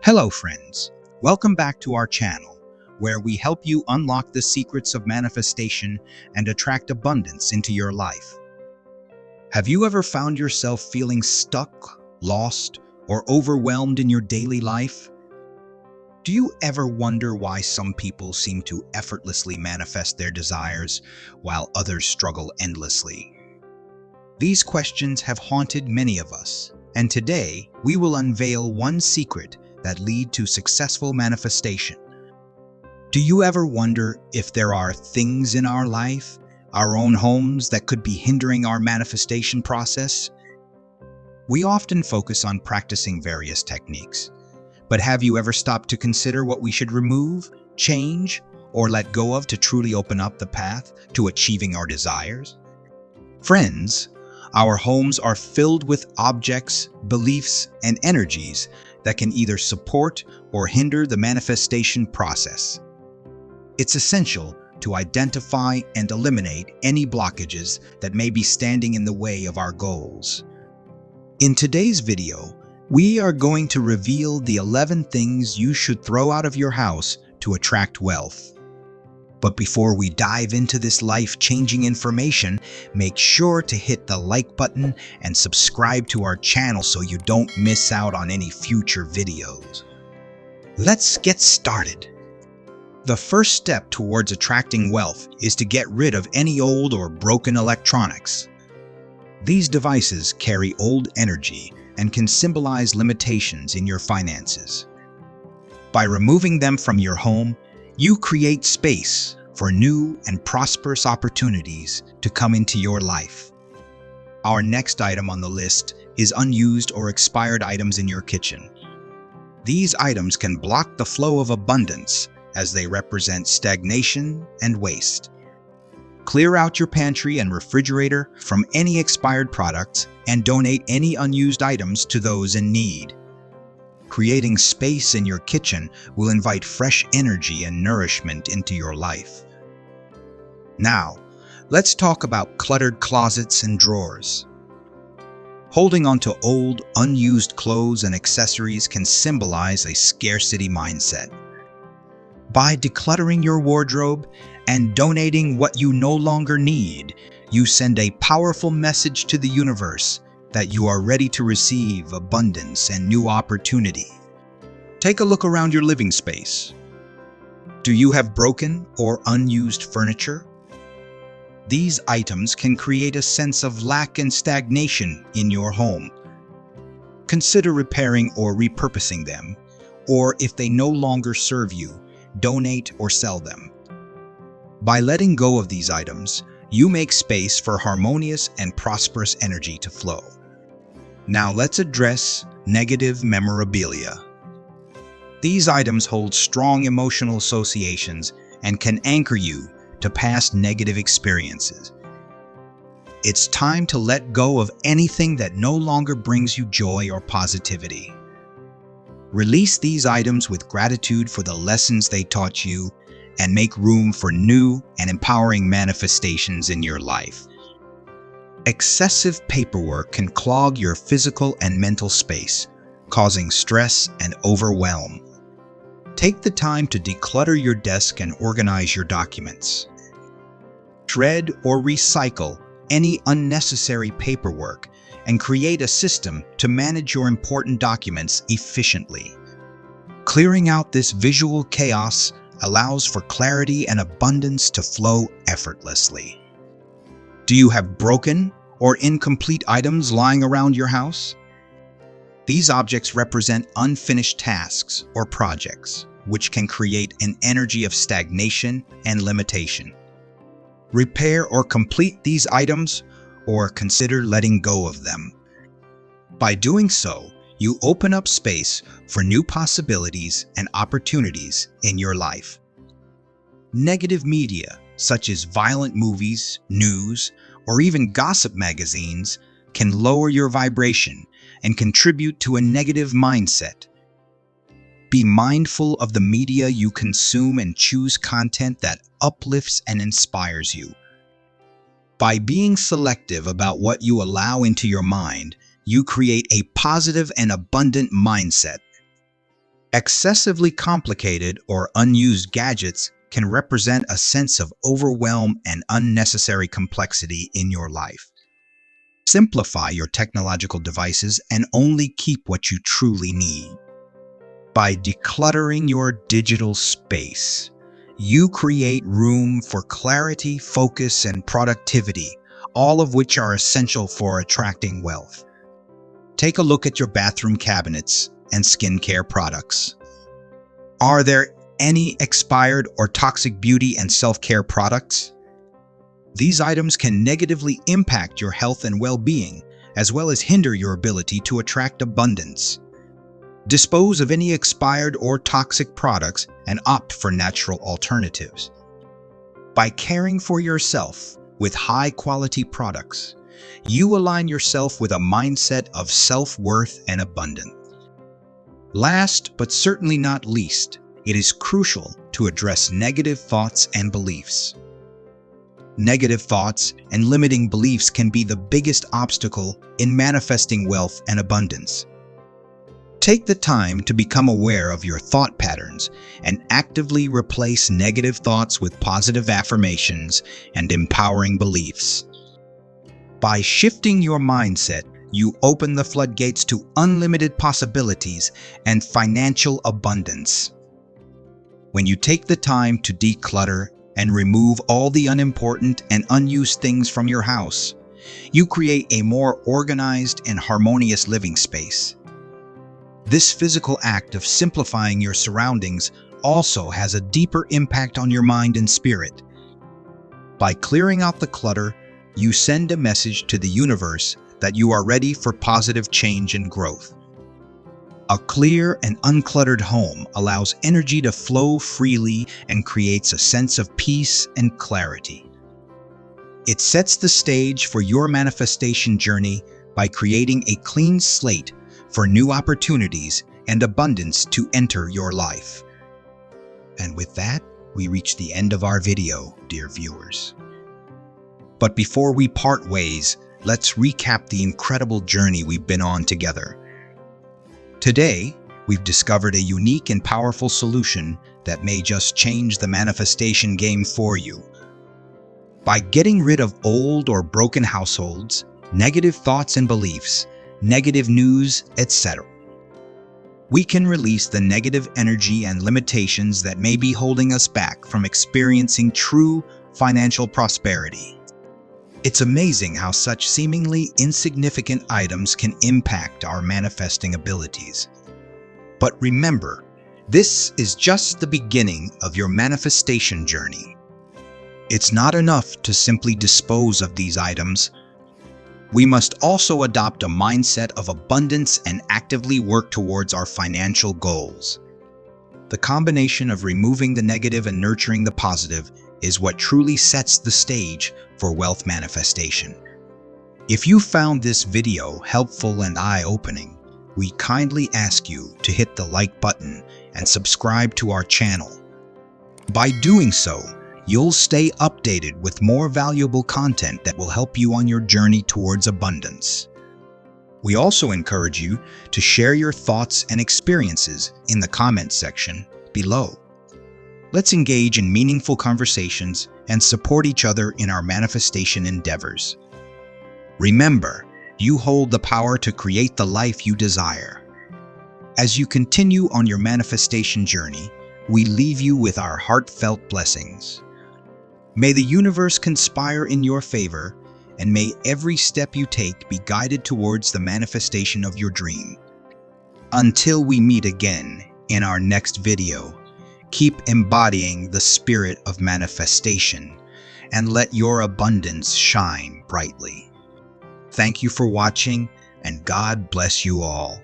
Hello friends, welcome back to our channel, where we help you unlock the secrets of manifestation and attract abundance into your life. Have you ever found yourself feeling stuck, lost, or overwhelmed in your daily life? Do you ever wonder why some people seem to effortlessly manifest their desires while others struggle endlessly? These questions have haunted many of us, and today we will unveil one secret that lead to successful manifestation. Do you ever wonder if there are things in our life, our own homes, that could be hindering our manifestation process? We often focus on practicing various techniques, but have you ever stopped to consider what we should remove, change, or let go of to truly open up the path to achieving our desires? Friends, our homes are filled with objects, beliefs, and energies that can either support or hinder the manifestation process. It's essential to identify and eliminate any blockages that may be standing in the way of our goals. In today's video, we are going to reveal the 11 things you should throw out of your house to attract wealth. But before we dive into this life-changing information, make sure to hit the like button and subscribe to our channel so you don't miss out on any future videos. Let's get started. The first step towards attracting wealth is to get rid of any old or broken electronics. These devices carry old energy and can symbolize limitations in your finances. By removing them from your home, you create space for new and prosperous opportunities to come into your life. Our next item on the list is unused or expired items in your kitchen. These items can block the flow of abundance as they represent stagnation and waste. Clear out your pantry and refrigerator from any expired products and donate any unused items to those in need. Creating space in your kitchen will invite fresh energy and nourishment into your life. Now, let's talk about cluttered closets and drawers. Holding onto old, unused clothes and accessories can symbolize a scarcity mindset. By decluttering your wardrobe and donating what you no longer need, you send a powerful message to the universe that you are ready to receive abundance and new opportunity. Take a look around your living space. Do you have broken or unused furniture? These items can create a sense of lack and stagnation in your home. Consider repairing or repurposing them, or if they no longer serve you, donate or sell them. By letting go of these items, you make space for harmonious and prosperous energy to flow. Now let's address negative memorabilia. These items hold strong emotional associations and can anchor you to past negative experiences. It's time to let go of anything that no longer brings you joy or positivity. Release these items with gratitude for the lessons they taught you and make room for new and empowering manifestations in your life. Excessive paperwork can clog your physical and mental space, causing stress and overwhelm. Take the time to declutter your desk and organize your documents. Shred or recycle any unnecessary paperwork and create a system to manage your important documents efficiently. Clearing out this visual chaos allows for clarity and abundance to flow effortlessly. Do you have broken or incomplete items lying around your house? These objects represent unfinished tasks or projects, which can create an energy of stagnation and limitation. Repair or complete these items, or consider letting go of them. By doing so, you open up space for new possibilities and opportunities in your life. Negative media, such as violent movies, news, or even gossip magazines, can lower your vibration and contribute to a negative mindset. Be mindful of the media you consume and choose content that uplifts and inspires you. By being selective about what you allow into your mind, you create a positive and abundant mindset. Excessively complicated or unused gadgets can represent a sense of overwhelm and unnecessary complexity in your life. Simplify your technological devices and only keep what you truly need. By decluttering your digital space, you create room for clarity, focus, and productivity, all of which are essential for attracting wealth. Take a look at your bathroom cabinets and skincare products. Are there any expired or toxic beauty and self-care products? These items can negatively impact your health and well-being, as well as hinder your ability to attract abundance. Dispose of any expired or toxic products and opt for natural alternatives. By caring for yourself with high-quality products, you align yourself with a mindset of self-worth and abundance. Last but certainly not least, it is crucial to address negative thoughts and beliefs. Negative thoughts and limiting beliefs can be the biggest obstacle in manifesting wealth and abundance. Take the time to become aware of your thought patterns and actively replace negative thoughts with positive affirmations and empowering beliefs. By shifting your mindset, you open the floodgates to unlimited possibilities and financial abundance. When you take the time to declutter and remove all the unimportant and unused things from your house, you create a more organized and harmonious living space. This physical act of simplifying your surroundings also has a deeper impact on your mind and spirit. By clearing out the clutter, you send a message to the universe that you are ready for positive change and growth. A clear and uncluttered home allows energy to flow freely and creates a sense of peace and clarity. It sets the stage for your manifestation journey by creating a clean slate for new opportunities and abundance to enter your life. And with that, we reach the end of our video, dear viewers. But before we part ways, let's recap the incredible journey we've been on together. Today, we've discovered a unique and powerful solution that may just change the manifestation game for you. By getting rid of old or broken households, negative thoughts and beliefs, negative news, etc., we can release the negative energy and limitations that may be holding us back from experiencing true financial prosperity. It's amazing how such seemingly insignificant items can impact our manifesting abilities. But remember, this is just the beginning of your manifestation journey. It's not enough to simply dispose of these items. We must also adopt a mindset of abundance and actively work towards our financial goals. The combination of removing the negative and nurturing the positive is what truly sets the stage for wealth manifestation. If you found this video helpful and eye-opening, we kindly ask you to hit the like button and subscribe to our channel. By doing so, you'll stay updated with more valuable content that will help you on your journey towards abundance. We also encourage you to share your thoughts and experiences in the comments section below. Let's engage in meaningful conversations and support each other in our manifestation endeavors. Remember, you hold the power to create the life you desire. As you continue on your manifestation journey, we leave you with our heartfelt blessings. May the universe conspire in your favor, and may every step you take be guided towards the manifestation of your dream. Until we meet again in our next video, keep embodying the spirit of manifestation and let your abundance shine brightly. Thank you for watching, and God bless you all.